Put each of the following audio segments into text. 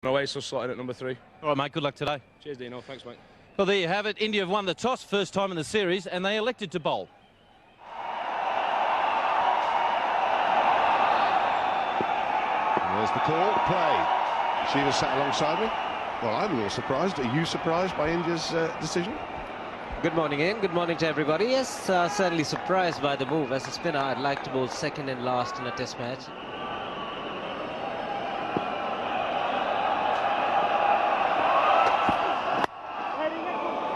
Away, so slotted at number 3. All right, mate, good luck today. Cheers, Dino. Thanks, mate. Well, there you have it. India have won the toss, first time in the series, and they elected to bowl. There's the call, play. She was sat alongside me. Well, I'm a little surprised. Are you surprised by India's decision? Good morning, Ian. Good morning to everybody. Yes, certainly surprised by the move. As a spinner, I'd like to bowl second and last in a test match.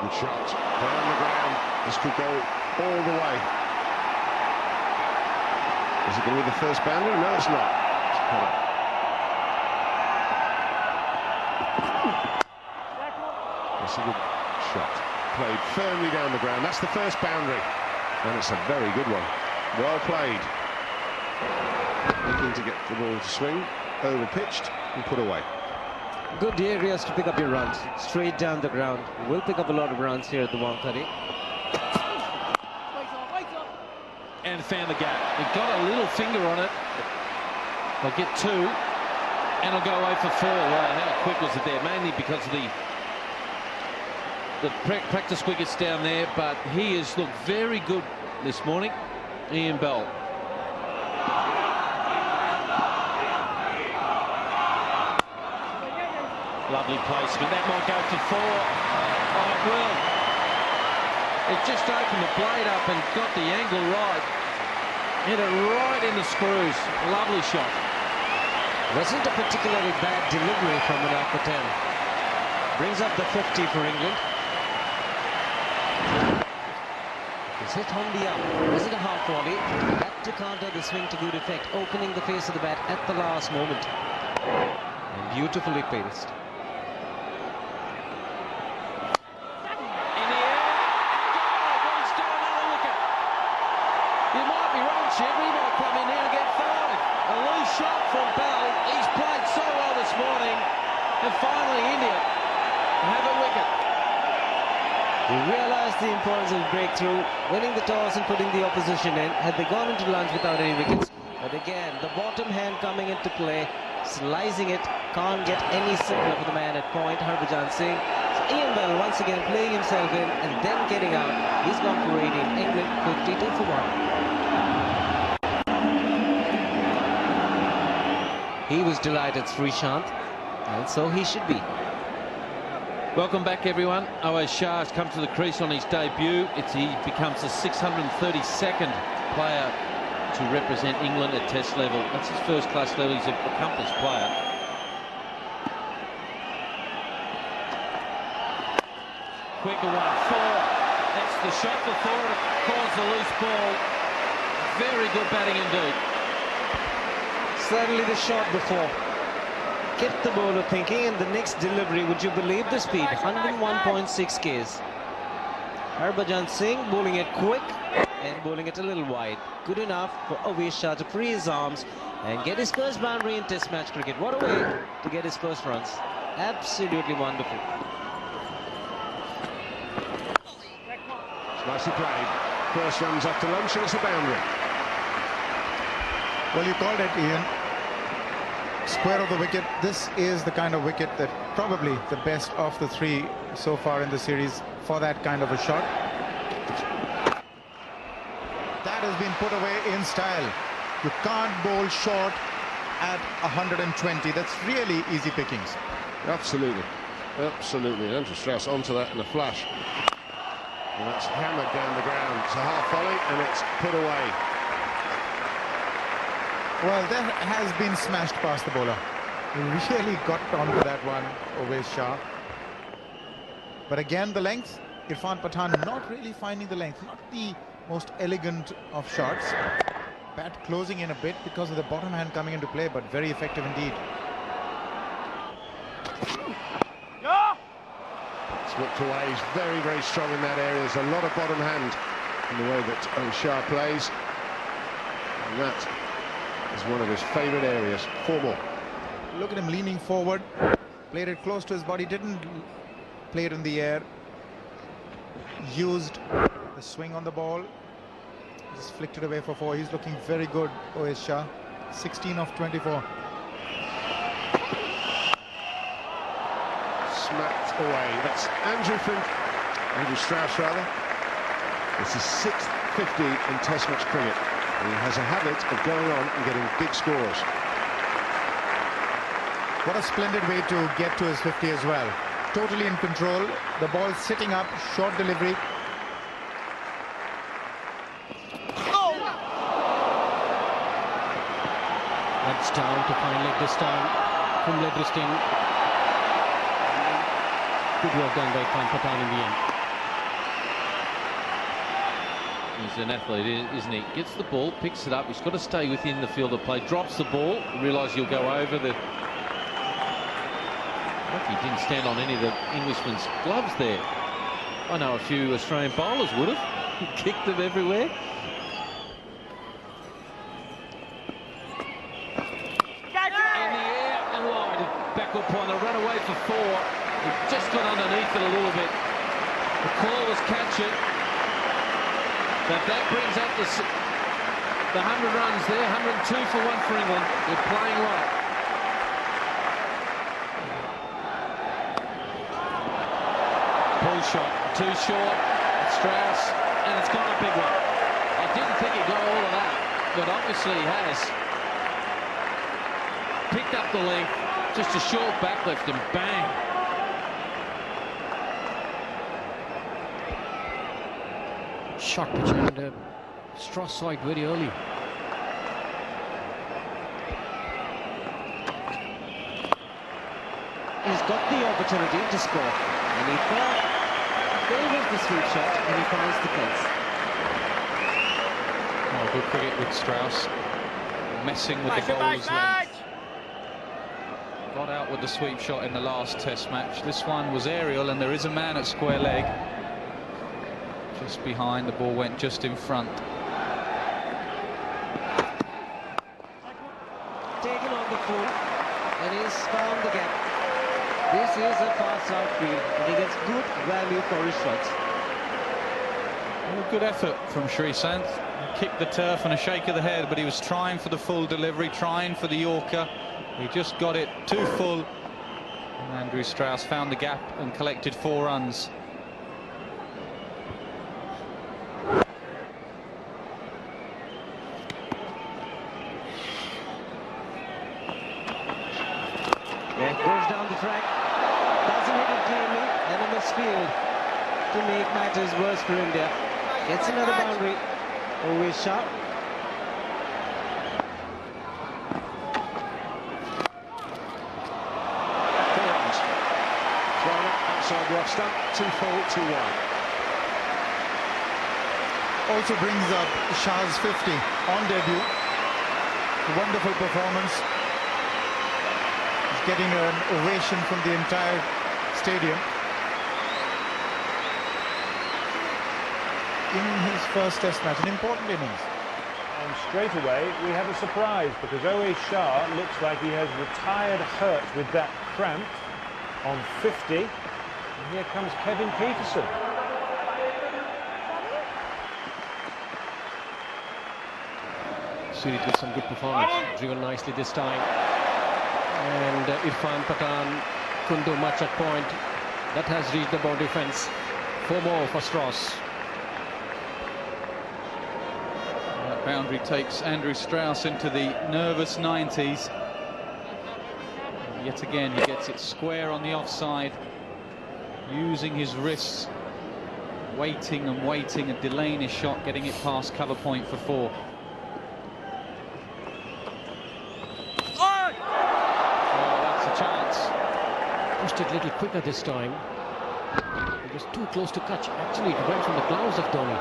Good shot, down the ground. This could go all the way. Is it going to be the first boundary? No, it's not. It's cut up. That's a good shot. Played firmly down the ground. That's the first boundary. And it's a very good one. Well played. Looking to get the ball to swing, over pitched and put away. Good areas to pick up your runs, straight down the ground. We'll pick up a lot of runs here at the Wankhede. And found the gap. It got a little finger on it. They'll get 2, and it'll go away for 4. Wow, how quick was it there? Mainly because of the practice wickets down there, but he has looked very good this morning, Ian Bell. Lovely placement. That might go for 4. Oh, it will. It just opened the blade up and got the angle right. Hit it right in the screws. Lovely shot. Wasn't a particularly bad delivery from Munaf Patel. Brings up the 50 for England. It's hit on the up. Was it a half volley? Had to counter the swing to good effect, opening the face of the bat at the last moment. And beautifully placed. He might come in here and get 5. A loose shot from Bell. He's played so well this morning. And finally India have a wicket. He realised the importance of breakthrough, winning the toss and putting the opposition in. Had they gone into lunch without any wickets. But again, the bottom hand coming into play, slicing it, can't get any simpler for the man at point, Harbhajan Singh. So Ian Bell once again playing himself in and then getting out. He's gone for 18. England 52 for 1. He was delighted, Sreesanth, and so he should be. Welcome back, everyone. Awais Shah has come to the crease on his debut. He becomes the 632nd player to represent England at Test level. That's his first-class level. He's an accomplished player. Quicker one, 4. That's the shot before it caused the loose ball. Very good batting indeed. Certainly the shot before. Get the bowler thinking, and the next delivery, would you believe the speed? 101.6 Ks. Harbhajan Singh bowling it quick and bowling it a little wide. Good enough for Awais Shah to free his arms and get his first boundary in Test match cricket. What a way to get his first runs. Absolutely wonderful. It's nicely played. First runs after lunch, and it's a boundary. Well, you called it, Ian. Square of the wicket. This is the kind of wicket that probably the best of the 3 so far in the series for that kind of a shot. That has been put away in style. You can't bowl short at 120. That's really easy pickings. Absolutely. Absolutely. Andrew Strauss onto that in a flash. And that's hammered down the ground. It's a half volley and it's put away. Well, that has been smashed past the bowler. He really got onto that one, Awais Shah. But again, the length, Irfan Pathan not really finding the length. Not the most elegant of shots. Bat closing in a bit because of the bottom hand coming into play, but very effective indeed. Slipped away. He's very, very strong in that area. There's a lot of bottom hand in the way that Awais Shah plays. And that is one of his favourite areas. 4 more. Look at him leaning forward. Played it close to his body. Didn't play it in the air. Used the swing on the ball. Just flicked it away for 4. He's looking very good, Awais Shah. 16 of 24. smacked away. That's Andrew Strauss rather. It's his 6th 50 in Test match cricket. And he has a habit of going on and getting big scores. What a splendid way to get to his 50 as well. Totally in control. The ball sitting up, short delivery. That's down to find leg this time from Ledriston. Good work done by Patel in the end. He's an athlete, isn't he? Gets the ball, picks it up. He's got to stay within the field of play. Drops the ball. Realise you'll go over the... He didn't stand on any of the Englishman's gloves there. I know a few Australian bowlers would have. Kicked them everywhere. Backward pointer, run away for 4. He just got underneath it a little bit. The call was catch it. But that brings up the 100 runs there. 102 for 1 for England. They're playing well. Pull shot, too short. Strauss, and it's gone a big one. I didn't think he got all of that, but obviously he has. Picked up the length. Just a short back lift and bang. Shot pitch, and Strauss saw it very early. He's got the opportunity to score, and he delivers the sweep shot and he finds the place. Oh, good cricket with Strauss, messing with the bowler's length. Got out with the sweep shot in the last Test match. This one was aerial, and there is a man at square leg. Just behind, the ball went just in front. Taken on the full, and he's found the gap. This is a fast outfield, and he gets good value for his shots. Well, good effort from Sreesanth. He kicked the turf and a shake of the head, but he was trying for the full delivery, trying for the Yorker. He just got it too full. And Andrew Strauss found the gap and collected 4 runs. Yeah, goes down the track, doesn't hit it cleanly, and a misfield to make matters worse for India. Gets another boundary. Always sharp. Outside the off stump, 2 full, 2 wide. Also brings up Shah's 50 on debut. Wonderful performance. He's getting an ovation from the entire stadium. In his first Test match, an important innings. And straight away we have a surprise, because O.A. Shah looks like he has retired hurt with that cramp on 50. And here comes Kevin Peterson. Sreesanth with some good performance, driven nicely this time. And Irfan Pathan couldn't do much at point. That has reached the boundary fence. 4 more for Strauss. That boundary takes Andrew Strauss into the nervous 90s. Yet again, he gets it square on the offside, using his wrists, waiting and waiting and delaying his shot, getting it past cover point for 4. Oh, that's a chance. Pushed it a little quicker this time. It was too close to catch. Actually, it went from the gloves of Dhoni.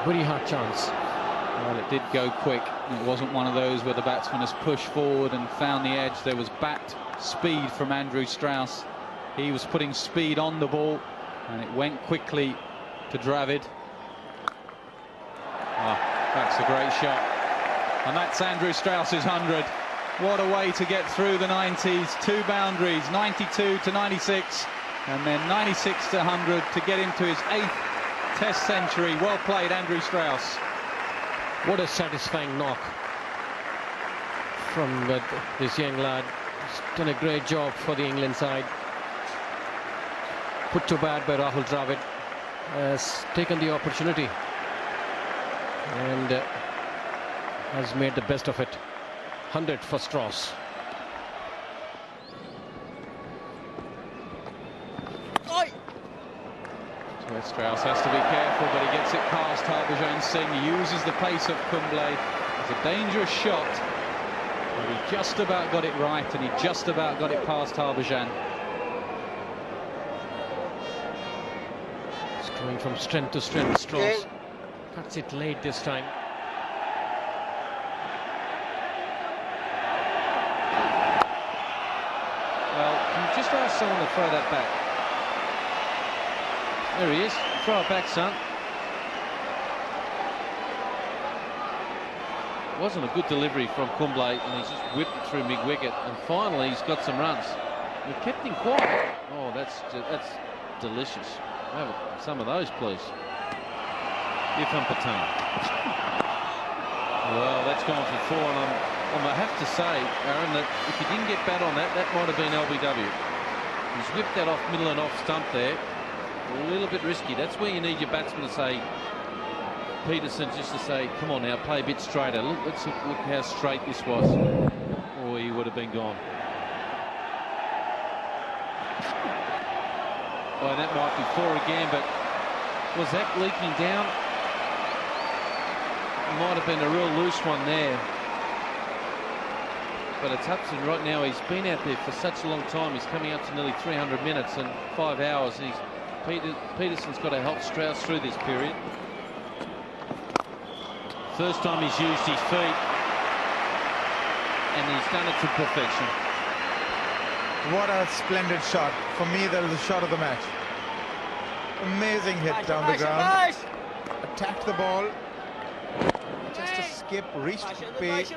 Very hard chance. Well, it did go quick. It wasn't one of those where the batsman has pushed forward and found the edge. There was bat speed from Andrew Strauss. He was putting speed on the ball, and it went quickly to Dravid. Oh, that's a great shot. And that's Andrew Strauss's 100. What a way to get through the 90s. 2 boundaries, 92 to 96, and then 96 to 100 to get into his 8th Test century. Well played, Andrew Strauss. What a satisfying knock from this young lad. He's done a great job for the England side. put to bed by Rahul Dravid, has taken the opportunity and has made the best of it. 100 for Strauss. So Strauss has to be careful, but he gets it past Harbhajan Singh. He uses the pace of Kumble. It's a dangerous shot, but he just about got it right, and he just about got it past Harbhajan. It's going from strength to strength. Strauss cuts it late this time. Well, can you just ask someone to throw that back? There he is. Throw it back, son. It wasn't a good delivery from Kumble, and he's just whipped it through mid-wicket, and finally he's got some runs. We kept him quiet. Oh, that's delicious. Have some of those, please. Irfan Pathan. Well, that's gone for 4, and I have to say, Aaron, that if he didn't get bat on that, that might have been LBW. He's whipped that off middle and off stump there. A little bit risky. That's where you need your batsman to say, Peterson, just to say, come on now, play a bit straighter. Let's look how straight this was. Or he would have been gone. Well, that might be 4 again, but was that leaking down? Might have been a real loose one there. But it's Hudson right now. He's been out there for such a long time. He's coming up to nearly 300 minutes and 5 hours. Peterson's got to help Strauss through this period. First time he's used his feet, and he's done it to perfection. What a splendid shot. For me, that was the shot of the match. Amazing hit down the ground. Attacked the ball. Just a skip, reached the pitch.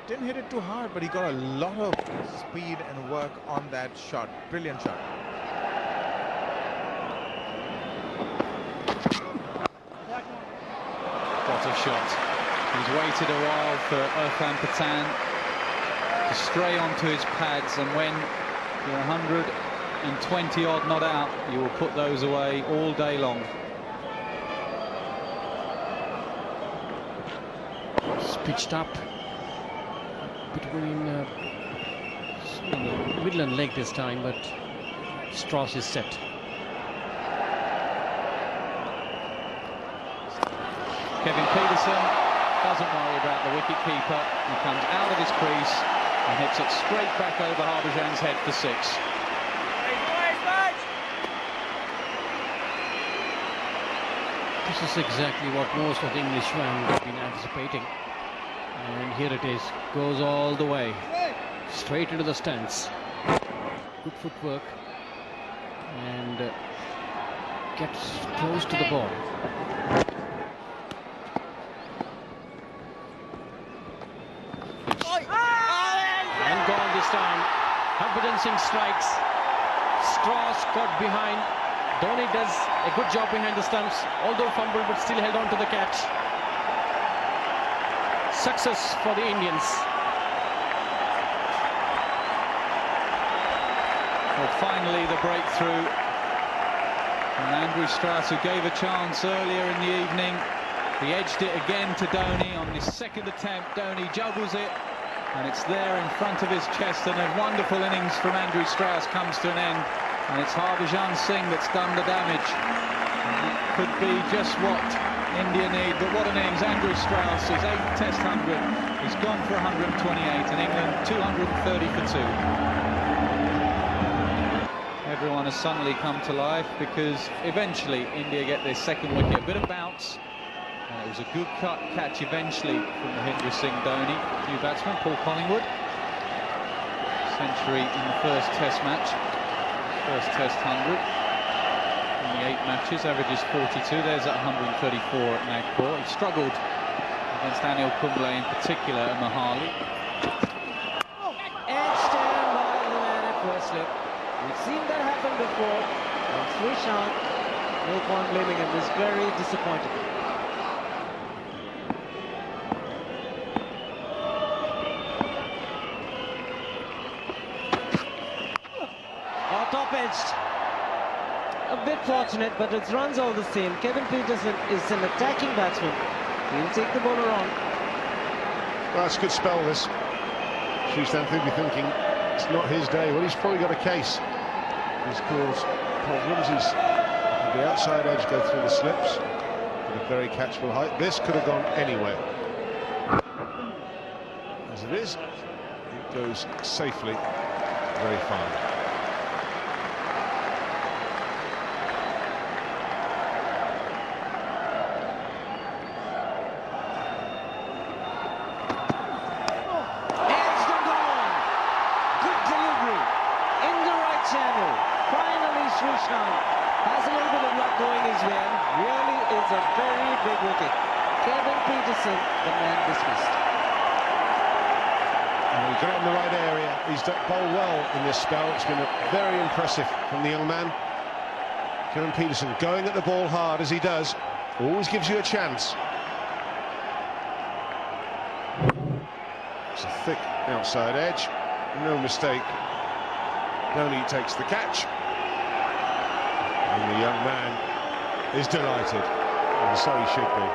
Didn't hit it too hard, but he got a lot of speed and work on that shot. Brilliant shot. What a shot. He's waited a while for Irfan Pathan to stray onto his pads, and when you're 120 odd not out, you will put those away all day long. It's pitched up between the middle and leg this time, but Strauss is set. Kevin Peterson doesn't worry about the wicket-keeper. He comes out of his crease and hits it straight back over Harbhajan's head for 6. This is exactly what most of the English fans have been anticipating. And here it is. Goes all the way. Straight into the stands. Good footwork. And gets close to the ball. And gone this time. Harbhajan Singh strikes. Strauss got behind. Dhoni does a good job behind the stumps, although fumbled but still held on to the catch. Success for the Indians. Well, finally the breakthrough. And Andrew Strauss, who gave a chance earlier in the evening, he edged it again to Dhoni on this second attempt. Dhoni juggles it, and it's there in front of his chest, and a wonderful innings from Andrew Strauss comes to an end. And it's Harbhajan Singh that's done the damage. It could be just what India need, but what an innings. Andrew Strauss, his 8th Test 100. He's gone for 128, and England 230 for 2. Everyone has suddenly come to life because eventually India get their second wicket. A bit of bounce. And it was a good catch eventually from the Mahendra Singh Dhoni. New batsman, Paul Collingwood. Century in the first Test match. First Test 100 in the 8 matches, averages 42. There's at 134 at Nagpur. He struggled against Anil Kumble in particular at Mohali. Edged down by the man at first slip. We've seen that happen before. And Sreesanth, no point blaming him, is very disappointed. top edged. A bit fortunate, but it's runs all the same. Kevin Peterson is an attacking batsman. He'll take the bowler on. Well, it's a good spell, this. Sreesanth will be thinking it's not his day. Well, he's probably got a case. He's caused problems. He's had the outside edge go through the slips at a very catchable height. This could have gone anywhere. As it is, it goes safely very far. Sreesanth has a little bit of luck going his way. Really is a very big wicket. Kevin Peterson, the man dismissed. And he got it in the right area. He's bowled well in this spell. It's been very impressive from the young man. Kevin Peterson going at the ball hard as he does. Always gives you a chance. It's a thick outside edge. No mistake. Dhoni takes the catch. And the young man is delighted, and so he should be.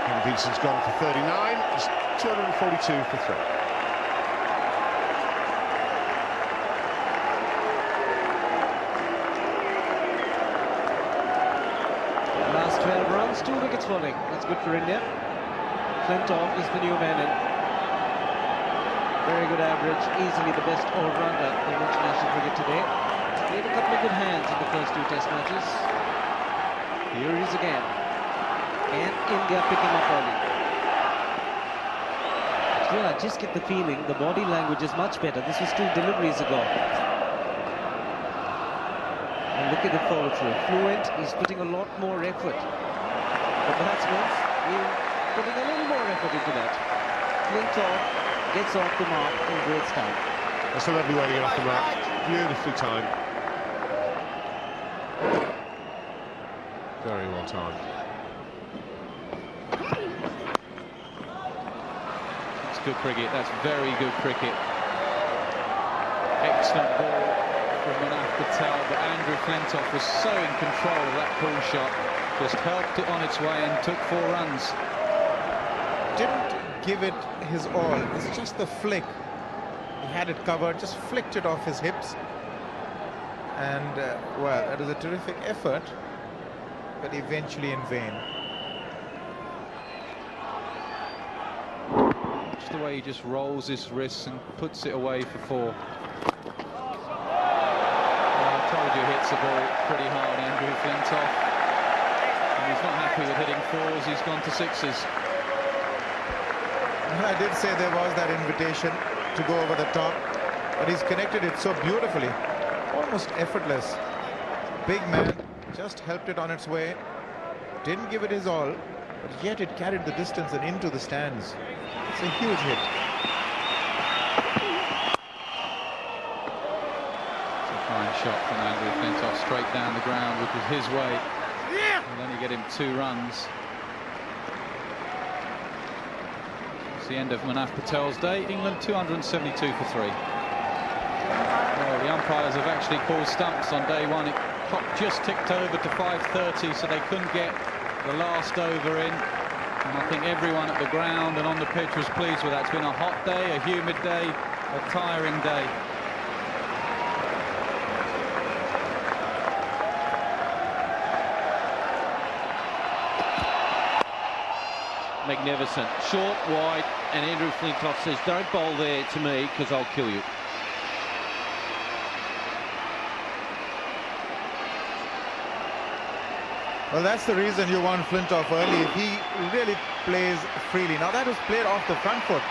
Kevin Peterson's gone for 39, it's 242 for 3. Last 12 runs, 2 wickets falling. That's good for India. Flintoff is the new man in. Very good average, easily the best all-rounder in international cricket today. Made a couple of good hands in the first 2 test matches. Here he is again. And India picking up early. Well, I just get the feeling the body language is much better. This was 2 deliveries ago. And look at the follow-through. Fluent, he's putting a lot more effort. The batsmen, putting a little more effort into that. Flintoff gets off the mark in great style. That's a lovely way to get off the mark. Beautifully timed. Very well timed. That's good cricket. That's very good cricket. Excellent ball from Munaf Patel, but Andrew Flintoff was so in control of that pull shot. Just helped it on its way and took 4 runs. Didn't give it his all. It's just the flick. He had it covered, just flicked it off his hips. And, well, that was a terrific effort, but eventually in vain. Just the way he just rolls his wrists and puts it away for 4. I told you he hits the ball pretty hard, Andrew Flintoff. And he's not happy with hitting 4s, he's gone to 6s. I did say there was that invitation to go over the top, but he's connected it so beautifully, almost effortless. Big man, just helped it on its way, didn't give it his all, but yet it carried the distance and into the stands. It's a huge hit. It's a fine shot from Andrew Flintoff, straight down the ground, which was his way. And then you get him 2 runs. The end of Munaf Patel's day. England 272 for 3. Well, the umpires have actually called stumps on day 1. It clock just ticked over to 5:30, so they couldn't get the last over in. And I think everyone at the ground and on the pitch was pleased with that. It's been a hot day, a humid day, a tiring day. Magnificent. Short, wide, and Andrew Flintoff says, don't bowl there to me because I'll kill you. Well, that's the reason you want Flintoff early. He really plays freely. Now, that was played off the front foot.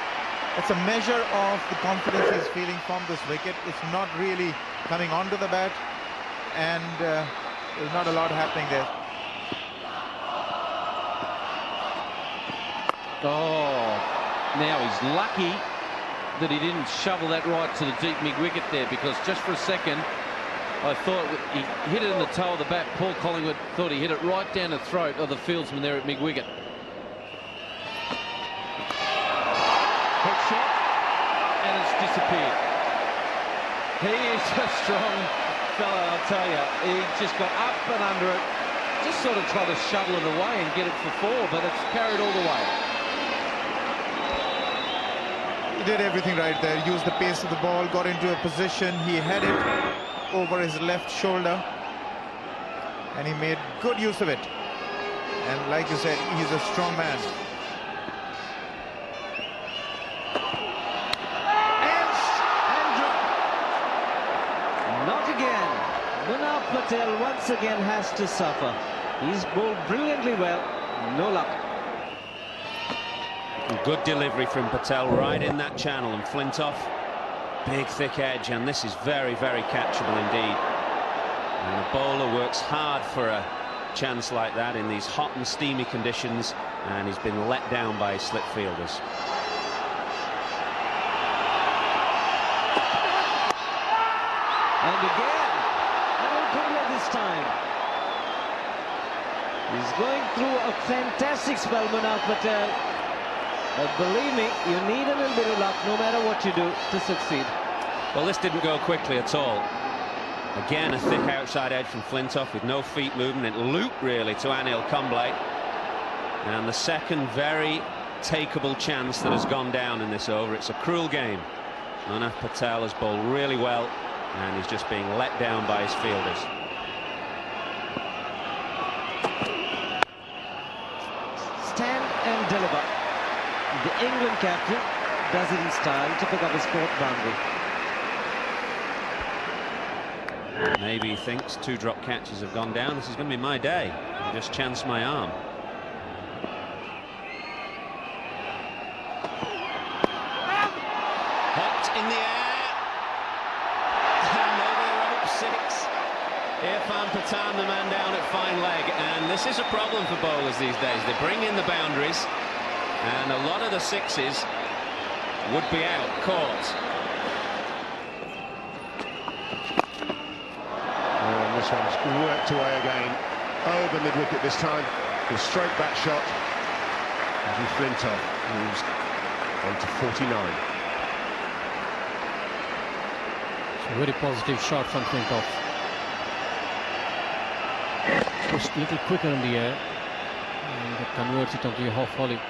It's a measure of the confidence he's feeling from this wicket. It's not really coming onto the bat, and there's not a lot happening there. Oh, now he's lucky that he didn't shovel that right to the deep mid-wicket there, because just for a second I thought he hit it in the toe of the bat. Paul Collingwood thought he hit it right down the throat of the fieldsman there at mid-wicket. Hit shot, and it's disappeared. He is a strong fellow, I'll tell you. He just got up and under it, just sort of tried to shuttle it away and get it for 4, but it's carried all the way. He did everything right there. Used the pace of the ball, got into a position. He had it over his left shoulder, and he made good use of it. And like you said, he's a strong man. Not again. Munaf Patel once again has to suffer. He's bowled brilliantly well. No luck. Good delivery from Patel right in that channel, and Flintoff, big thick edge, and this is very, very catchable indeed. And the bowler works hard for a chance like that in these hot and steamy conditions, and he's been let down by his slip fielders. And again, Wankhede this time. He's going through a fantastic spell, Munaf Patel. But believe me, you need a little bit of luck, no matter what you do, to succeed. Well, this didn't go quickly at all. Again, a thick outside edge from Flintoff with no feet movement. It looped really to Anil Kumble. And the second very takeable chance that has gone down in this over. It's a cruel game. Munaf Patel has bowled really well, and he's just being let down by his fielders. Stand and deliver. The England captain does it in style to pick up his 4th boundary. Maybe he thinks 2 drop catches have gone down. This is going to be my day. I just chanced my arm. Hopped in the air. And over the rope, 6. Irfan Pathan, the man down at fine leg. And this is a problem for bowlers these days. They bring in the boundaries, and a lot of the 6s would be out, caught. And this one's worked away again, over mid-wicket this time, with straight back shot. Andrew Flintoff moves on to 49. It's a very positive shot from Flintoff. Just a little quicker in the air, and it converts it onto a half volley.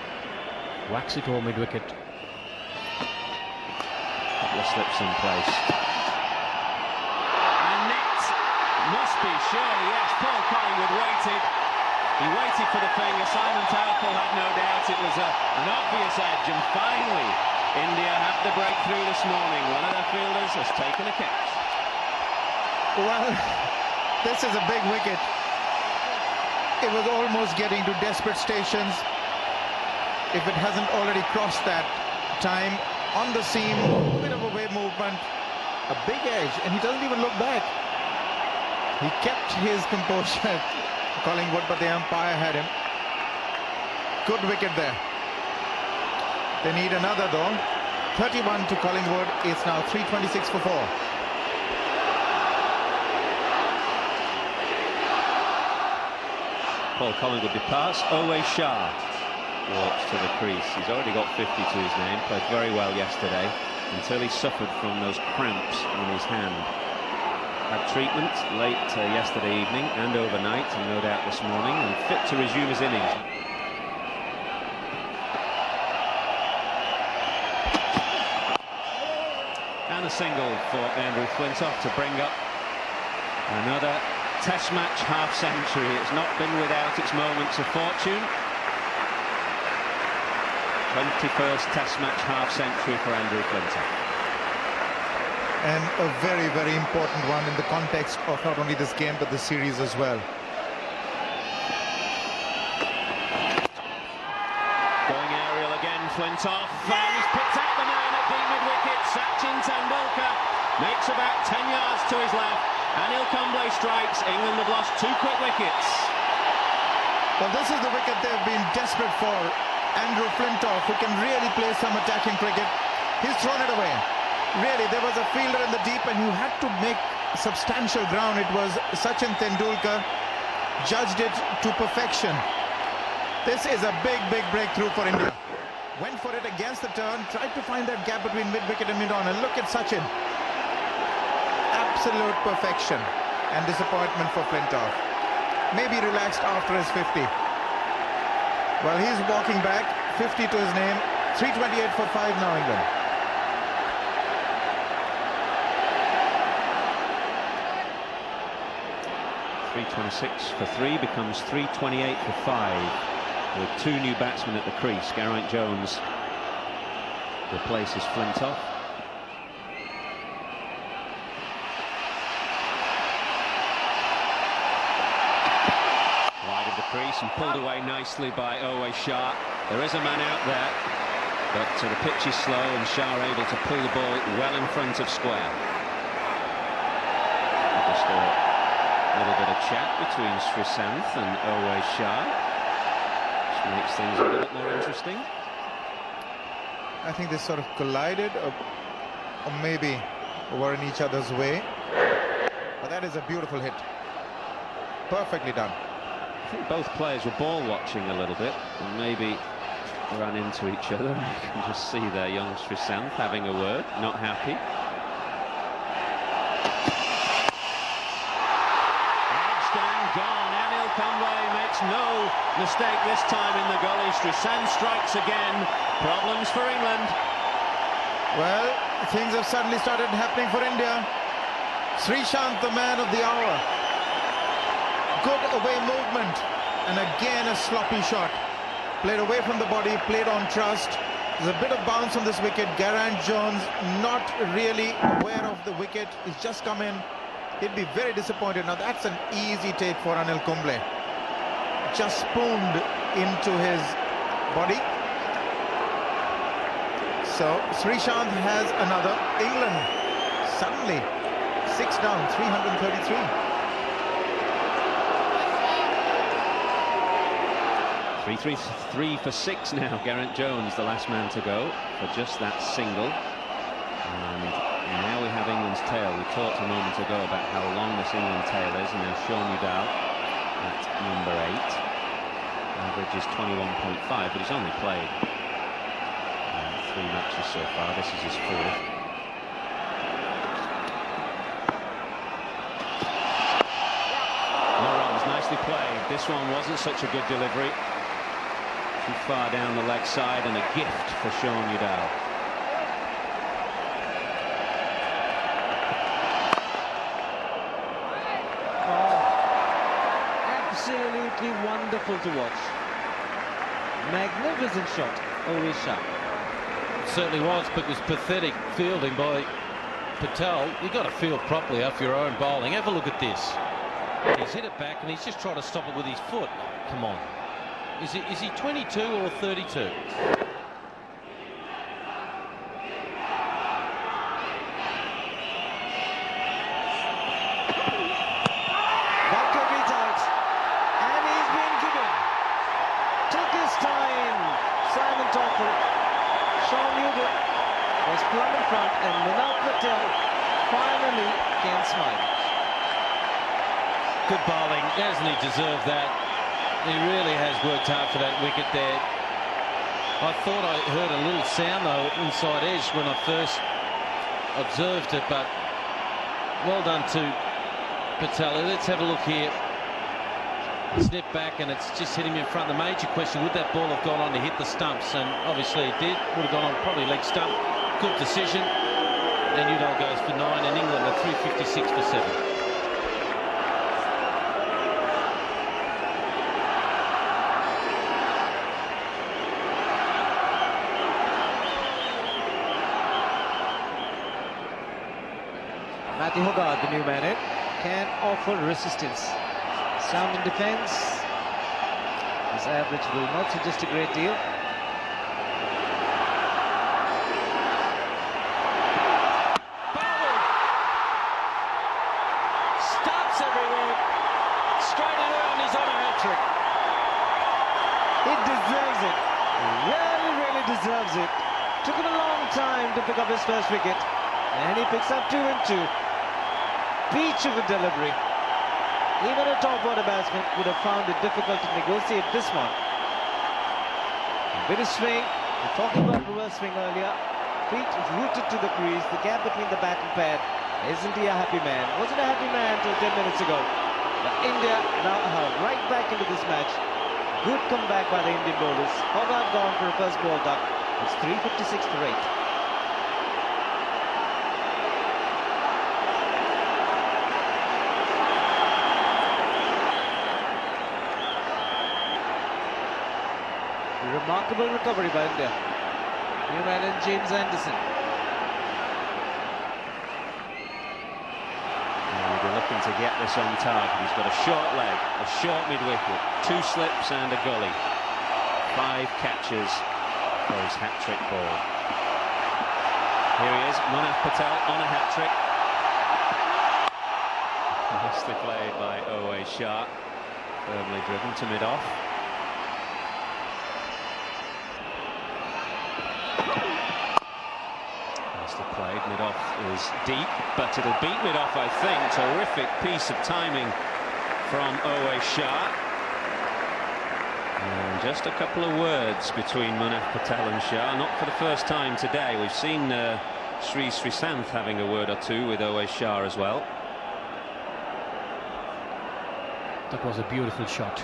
Whacks it over mid-wicket. Couple of slips in place. And net must be, surely, yes. Paul Collingwood waited. He waited for the finger. Simon Towell had no doubt it was an obvious edge, and finally India have the breakthrough this morning. One of their fielders has taken a catch. Well, this is a big wicket. It was almost getting to desperate stations. If it hasn't already crossed that time, on the seam, a bit of a wave movement, a big edge, and he doesn't even look back. He kept his composure, Collingwood, but the umpire had him. Good wicket there. They need another though. 31 to Collingwood. It's now 326 for 4. Paul Collingwood departs. Owe Shah walks to the crease. He's already got 50 to his name. Played very well yesterday until he suffered from those cramps in his hand. Had treatment late yesterday evening and overnight, and no doubt this morning, and fit to resume his innings. And a single for Andrew Flintoff to bring up another Test match half-century. It's not been without its moments of fortune. 21st Test match half-century for Andrew Flintoff. And a very, very important one in the context of not only this game but the series as well. Going aerial again, Flintoff. And he's picked out the man at the mid-wicket. Sachin Tendulkar makes about 10 yards to his left. Anil Kumble strikes. England have lost 2 quick wickets. Well, this is the wicket they've been desperate for. Andrew Flintoff, who can really play some attacking cricket. He's thrown it away. Really, there was a fielder in the deep and who had to make substantial ground. It was Sachin Tendulkar. Judged it to perfection. This is a big, big breakthrough for India. Went for it against the turn, tried to find that gap between mid-wicket and mid-on, and look at Sachin. absolute perfection and disappointment for Flintoff. Maybe relaxed after his 50. Well, he's walking back, 50 to his name, 328 for 5 now, England. .326 for 3 becomes 328 for 5, with 2 new batsmen at the crease. Geraint Jones replaces Flintoff. Wide of the crease and pulled away nicely by Shah. There is a man out there, but the pitch is slow and Shah able to pull the ball well in front of square. Just a little bit of chat between Sreesanth and Shah, which makes things a little bit more interesting. I think they sort of collided, or maybe were in each other's way. But that is a beautiful hit. Perfectly done. I think both players were ball watching a little bit and maybe ran into each other. You can just see there young Sreesanth having a word, not happy. Edged gone. Anil Kumble makes no mistake this time in the gully. Sreesanth strikes again. Problems for England. Well, things have suddenly started happening for India. Sreesanth, the man of the hour. Good away movement, and again a sloppy shot. Played away from the body, played on trust. There's a bit of bounce on this wicket. Geraint Jones not really aware of the wicket. He's just come in. He'd be very disappointed. Now that's an easy take for Anil Kumble. Just spooned into his body. So Sreesanth has another. England suddenly 6 down, 333. 3 for 6 now. Geraint Jones, the last man to go for just that single. And now we have England's tail. We talked a moment ago about how long this England tail is, and now Sean Udall at number 8. Average is 21.5, but he's only played 3 matches so far. This is his 4th. No runs, nicely played. This one wasn't such a good delivery. Too far down the leg side, and a gift for Sean Udall. Oh, absolutely wonderful to watch. Magnificent shot, Shah. It certainly was, but it was pathetic fielding by Patel. You've got to field properly off your own bowling. Have a look at this. He's hit it back and he's just trying to stop it with his foot. Come on. Is he 22 or 32? That could be tight. And he's been given. Took his time. Simon Toffel. Sean Udall was plumb in front, and Munaf Patel finally can smile. Good bowling. Doesn't he deserve that? He really has worked hard for that wicket there. I thought I heard a little sound though inside edge when I first observed it, but well done to Patel. Let's have a look here. Snip back and it's just hit him in front. The major question, would that ball have gone on to hit the stumps? And obviously it did. Would have gone on probably leg stump. Good decision. And Udall goes for 9, and England are 356 for 7. Matthew Hogarth, the new man in, can offer resistance. Sound in defence. His average will not suggest a great deal. Bowled. Stops everywhere. Straight around, he's on a hat-trick. It deserves it. Really, really deserves it. Took him a long time to pick up his first wicket. And he picks up 2 and 2. Beach of a delivery. Even a top order batsman would have found it difficult to negotiate this one. A bit of swing. We're talking about reverse swing earlier. Feet rooted to the crease. The gap between the bat and pad Isn't he a happy man? Wasn't a happy man till 10 minutes ago. But India now are right back into this match. Good comeback by the Indian bowlers. Vaughan gone for a first ball duck. It's 356 for 8. Remarkable recovery by India. New man in James Anderson. He'll be looking to get this on target. He's got a short leg, a short mid-wicket, 2 slips and a gully. 5 catches for his hat-trick ball. Here he is, Munaf Patel on a hat-trick. Nicely played by Owe Shah. Firmly driven to mid-off. Played mid-off is deep, but it'll beat mid-off, I think. Terrific piece of timing from Owe Shah. And just a couple of words between Munaf Patel and Shah. Not for the first time today. We've seen Sreesanth having a word or two with Owe Shah as well. That was a beautiful shot.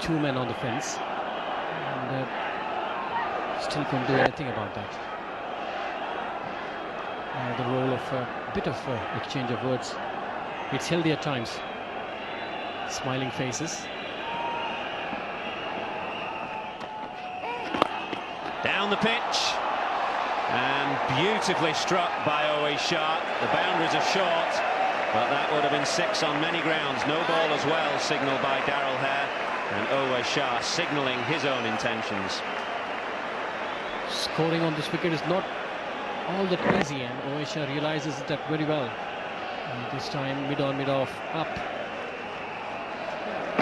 2 men on the fence. And still couldn't do anything about that. The role of a bit of exchange of words. It's healthy at times. Smiling faces. Down the pitch. And beautifully struck by Owe Shah. The boundaries are short, but that would have been 6 on many grounds. No ball as well, signalled by Darrell Hare. And Owe Shah signalling his own intentions. Scoring on this wicket is not all that easy, and Owe Shah realizes that very well. And this time mid-on, mid-off, up.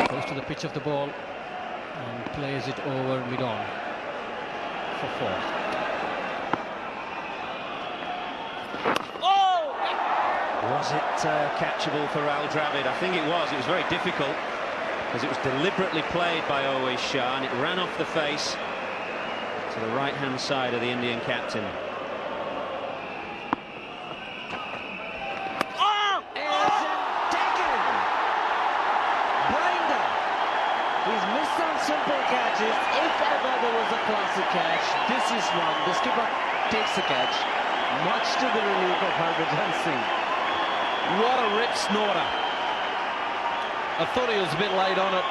Goes to the pitch of the ball and plays it over mid-on for 4. Oh! Was it catchable for Al Dravid? I think it was. It was very difficult because it was deliberately played by Owe Shah and it ran off the face to the right-hand side of the Indian captain. Oh! Taken! Blinder! He's missed some simple catches. If ever there was a classic catch, this is one. The skipper takes the catch, much to the relief of Harbhajan Singh. What a rip snorter. I thought he was a bit late on it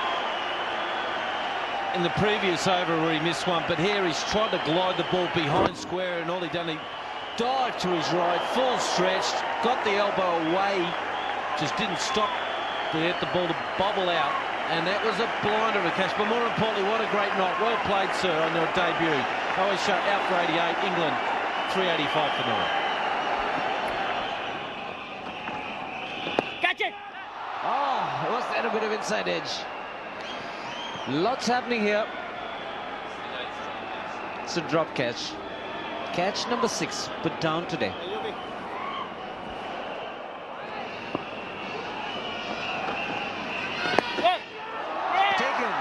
in the previous over where he missed one, but here he's tried to glide the ball behind square, and all he done, he dived to his right, full stretched, got the elbow away, just didn't stop to get the ball to bobble out, and that was a blinder of a catch. But more importantly, what a great knock. Well played, sir, on your debut. Owe Shah out for 88, England 385 for 9. Catch it! Oh, was that a bit of inside edge? Lots happening here. It's a drop catch. Catch number 6 put down today. Taken.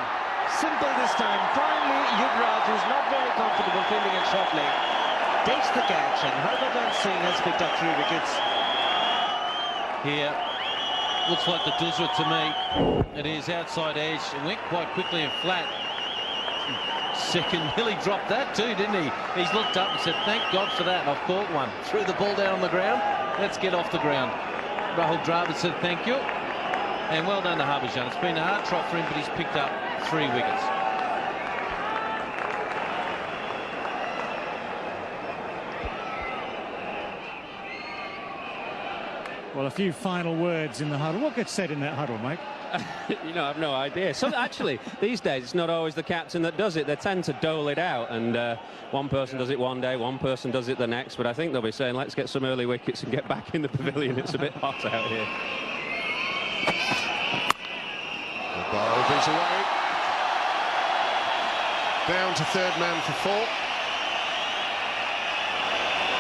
Simple this time. Finally, Yuvraj, who's not very comfortable fielding at short leg, takes the catch, and Harbhajan Singh has picked up 3 wickets. Here, looks like the Duzra to me. It is outside edge. It went quite quickly and flat. Second, nearly dropped that too, didn't he? He's looked up and said, thank God for that. I've caught one. Threw the ball down on the ground. Let's get off the ground. Rahul Dravid said thank you. And well done to Harbhajan. It's been a hard trot for him, but he's picked up 3 wickets. Well, a few final words in the huddle. What gets said in that huddle, mate? You know, I've no idea. So actually, these days, it's not always the captain that does it. They tend to dole it out, and one person does it one day, one person does it the next. But I think they'll be saying, let's get some early wickets and get back in the pavilion. It's a bit hot out here. The ball beats away. Down to 3rd man for 4.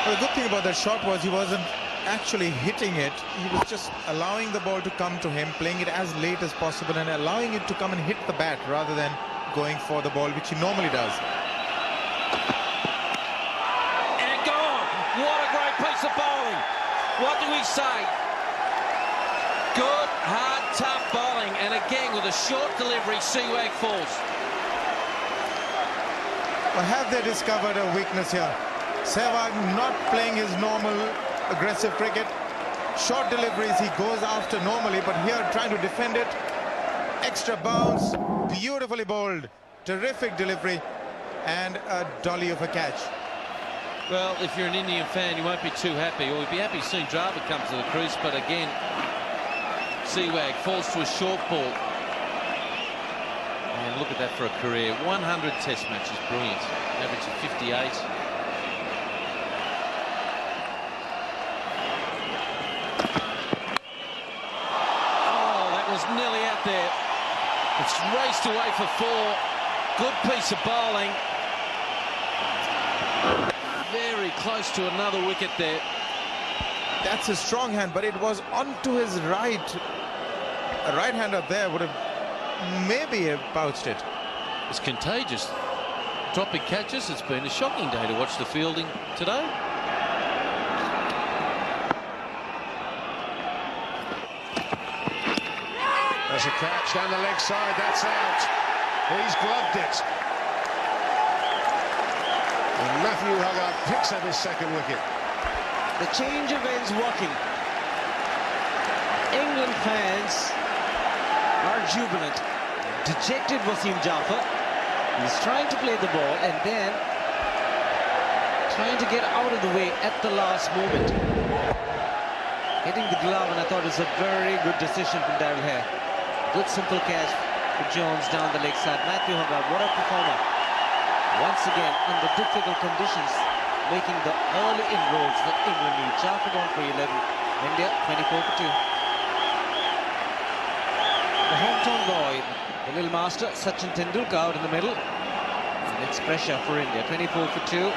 Well, the good thing about that shot was he wasn't actually hitting it. He was just allowing the ball to come to him, playing it as late as possible and allowing it to come and hit the bat rather than going for the ball, which he normally does. And gone! What a say. Good, hard, tough bowling, and again with a short delivery, Sehwag falls. Well, have they discovered a weakness here? Sehwag not playing his normal aggressive cricket. Short deliveries he goes after normally, but here trying to defend it. Extra bounce, beautifully bowled, terrific delivery, and a dolly of a catch. Well, if you're an Indian fan, you won't be too happy, or you'd be happy seeing Dravid come to the crease, but again, Sehwag falls to a short ball. And look at that for a career. 100 test matches, brilliant. Average of 58. Oh, that was nearly out there. It's raced away for 4. Good piece of bowling. Very close to another wicket there. That's a strong hand, but it was onto his right. A right-hander there would have maybe bounced it. It's contagious. Dropping catches. It's been a shocking day to watch the fielding today. There's a catch down the leg side. That's out. He's gloved it. And Matthew Hogarth picks up his second wicket. The change of ends working. England fans are jubilant. Dejected Wasim Jaffer. He's trying to play the ball and then trying to get out of the way at the last moment. Hitting the glove, and I thought it was a very good decision from Daryl Hare. Good simple catch for Jones down the leg side. Matthew Hogarth, what a performer. Once again, under difficult conditions, making the early inroads that England need. Jaffer gone for 11. India 24 for 2. The hometown boy, the little master, Sachin Tendulkar out in the middle. And it's pressure for India. 24 for 2.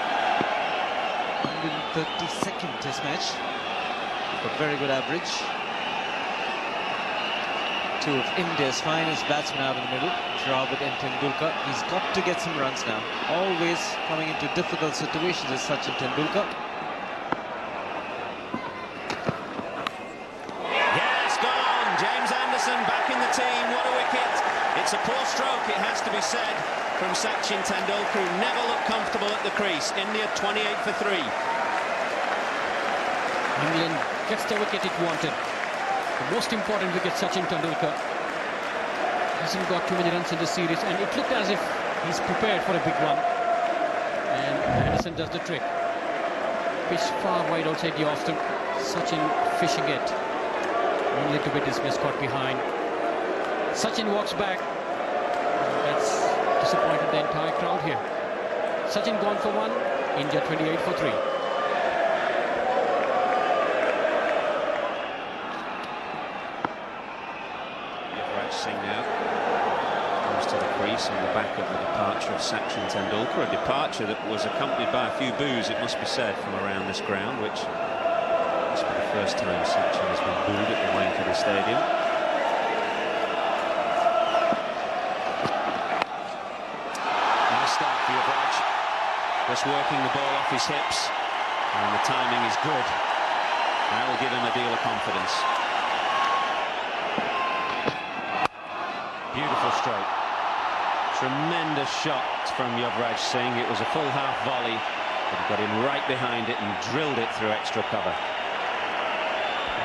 132nd test match. A very good average. 2 of India's finest batsmen out in the middle, Dravid and Tendulkar. He's got to get some runs now. Always coming into difficult situations as Sachin Tendulkar. Yes, gone. James Anderson back in the team. What a wicket. It's a poor stroke, it has to be said, from Sachin Tendulkar, who never looked comfortable at the crease. India 28 for 3. England gets the wicket it wanted. The most important wicket, Sachin Tendulkar. Hasn't got too many runs in the series, and it looked as if he's prepared for a big one. And Anderson does the trick. Pitch far wide outside the off stump. Sachin fishing it. Only to be dismissed, caught behind. Sachin walks back. That's disappointed the entire crowd here. Sachin gone for 1. India 28 for 3. On the back of the departure of Sachin Tendulkar, a departure that was accompanied by a few boos, it must be said, from around this ground, which must be the first time Sachin has been booed at the Wankhede Stadium. Nice start for Yuvraj, just working the ball off his hips, and the timing is good. That will give him a deal of confidence. Beautiful stroke. Tremendous shot from Yuvraj Singh. It was a full half volley, but he got him right behind it and drilled it through extra cover.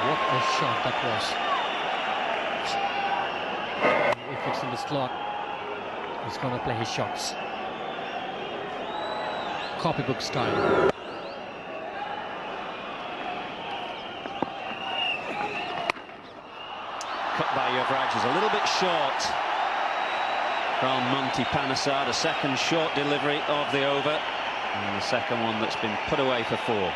What a shot that was. If it's in the slot, he's going to play his shots. Copybook style. Cut by Yuvraj is a little bit short from Monty Panesar, the second short delivery of the over, and the second one that's been put away for 4.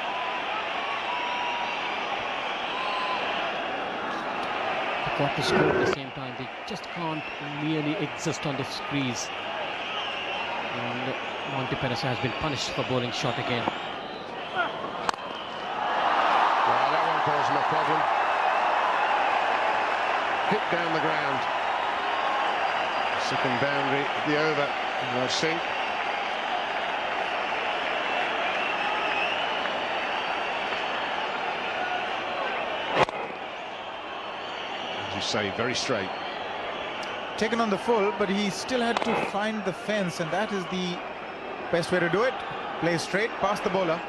They've got to score at the same time. They just can't merely exist on the crease. And Monty Panesar has been punished for bowling short again. Well, that one caused him a problem. Hit down the ground. Second boundary, the over, Yuvraj Singh. say, very straight. Taken on the full, but he still had to find the fence, and that is the best way to do it. Play straight past the bowler.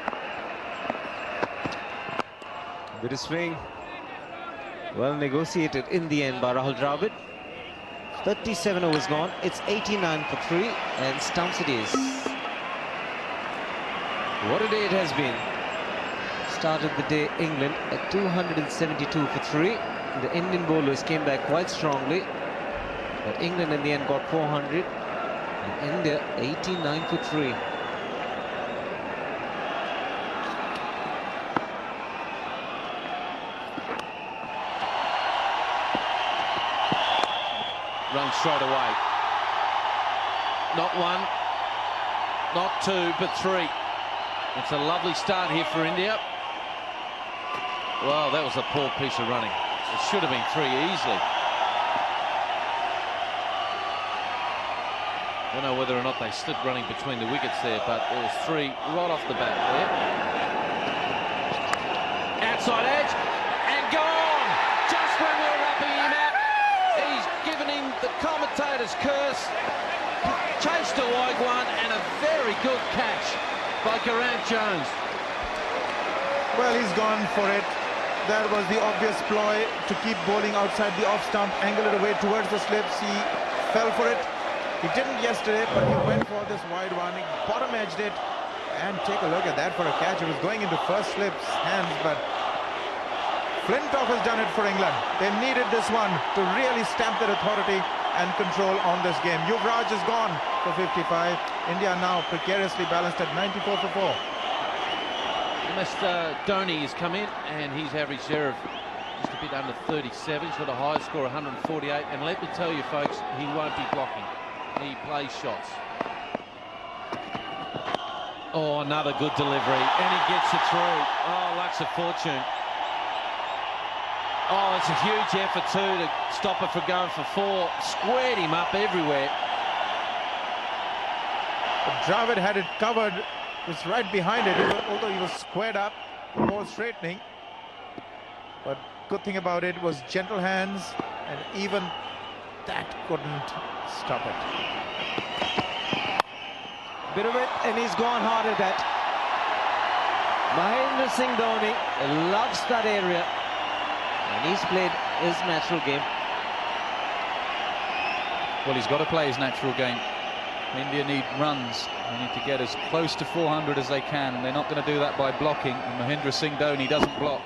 Bit of swing. Well negotiated in the end by Rahul Dravid. 37 overs gone. It's 89 for 3, and stumps it is. What a day it has been. Started the day England at 272 for 3. The Indian bowlers came back quite strongly, but England in the end got 400, and India 89 for 3. Run straight away. Not one, not two, but 3. It's a lovely start here for India. Well, that was a poor piece of running. It should have been 3 easily. I don't know whether or not they stood running between the wickets there, but there was 3 right off the bat there. Outside edge, and gone! Just when we were wrapping him up, he's given him the commentator's curse. Chased a wide one, and a very good catch by Ground'2006. Well, he's gone for it. That was the obvious ploy, to keep bowling outside the off stump, angle it away towards the slips. He fell for it. He didn't yesterday, but he went for this wide one. He bottom edged it, and take a look at that for a catch. It was going into first slip's hands, but Flintoff has done it for England. They needed this one to really stamp their authority and control on this game. Yuvraj is gone for 55. India now precariously balanced at 94 for 4. Mr. Dhoni has come in, and he's averaged there of just a bit under 37. He's got a high score, 148. And let me tell you, folks, he won't be blocking. He plays shots. Oh, another good delivery, and he gets it through. Oh, lucks of fortune. Oh, it's a huge effort too to stop it from going for 4. Squared him up everywhere. Dravid had it covered. Was right behind it, although he was squared up, ball straightening. But good thing about it was gentle hands, and even that couldn't stop it. Bit of it, and he's gone hard at that. Mahendra Singh Dhoni loves that area, and he's played his natural game. Well, he's got to play his natural game. India need runs. They need to get as close to 400 as they can, and they're not going to do that by blocking. And Mahendra Singh Dhoni doesn't block.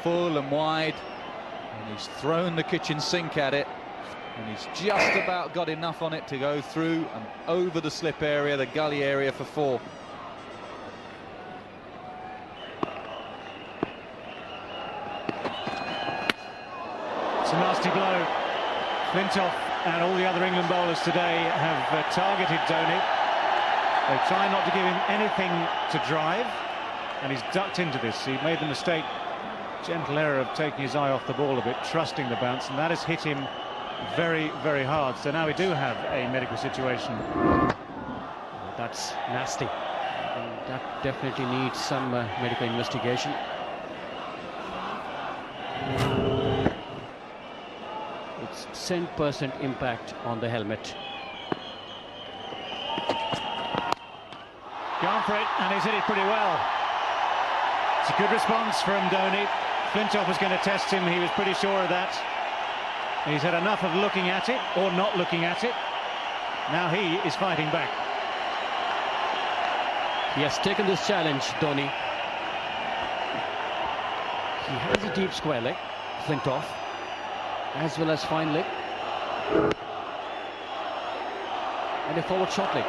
Full and wide, and he's thrown the kitchen sink at it, and he's just about got enough on it to go through and over the slip area, the gully area for 4. It's a nasty blow. Flintoff and all the other England bowlers today have targeted Dhoni. They try not to give him anything to drive, and he's ducked into this. He made the mistake, gentle error, of taking his eye off the ball a bit, trusting the bounce, and that has hit him very, very hard. So now we do have a medical situation. That's nasty. And that definitely needs some medical investigation. It's 10% impact on the helmet. Gone for it, and he's hit it pretty well. It's a good response from Dhoni. Flintoff was going to test him, he was pretty sure of that. He's had enough of looking at it, or not looking at it. Now he is fighting back. He has taken this challenge, Dhoni. He has a deep square leg, Flintoff, as well as fine leg, and a forward short leg.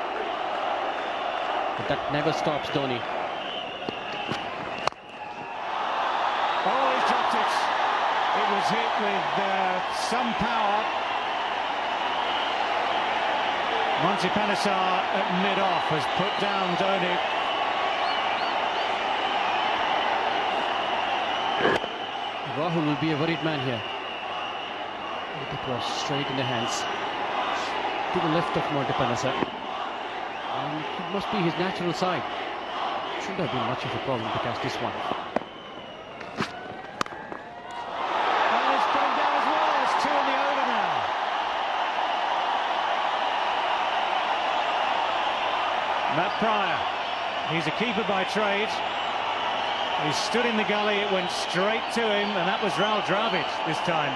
But that never stops Dhoni. Oh, he's dropped it. It was hit with some power. Monty Panesar at mid-off has put down Dhoni. Rahul will be a worried man here. It was straight in the hands to the left of Monty Panesar. And it must be his natural side. Shouldn't have been much of a problem to catch this one. And it's going down as well. Matt Pryor, he's a keeper by trade. He stood in the gully, it went straight to him, and that was Rahul Dravid this time,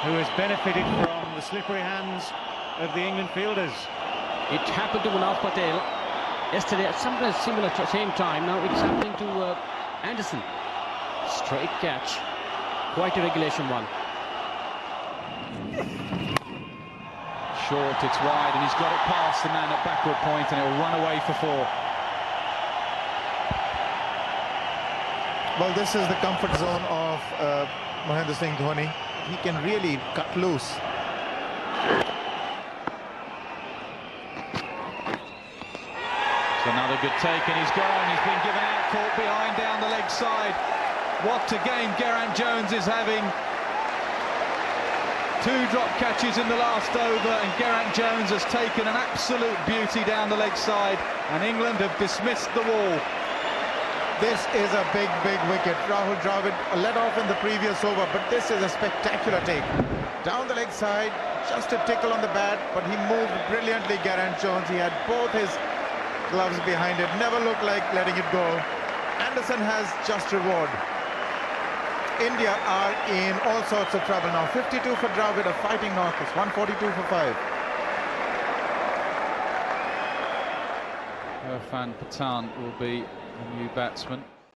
who has benefited from the slippery hands of the England fielders. It happened to Munaf Patel yesterday at some similar same time. Now it's happening to Anderson. Straight catch, quite a regulation one. Short, it's wide, and he's got it past the man at backward point, and it'll run away for 4. Well, this is the comfort zone of Mahendra Singh Dhoni. He can really cut loose. It's another good take, and he's gone. He's been given out, caught behind down the leg side. What a game Geraint Jones is having. 2 drop catches in the last over, and Geraint Jones has taken an absolute beauty down the leg side, and England have dismissed the wall. This is a big, big wicket. Rahul Dravid let off in the previous over, but this is a spectacular take. Down the leg side, just a tickle on the bat, but he moved brilliantly, Geraint Jones. He had both his gloves behind it, never looked like letting it go. Anderson has just reward. India are in all sorts of trouble now. 52 for Dravid, a fighting Marcus, 142 for 5. Irfan Pathan will be the new batsman.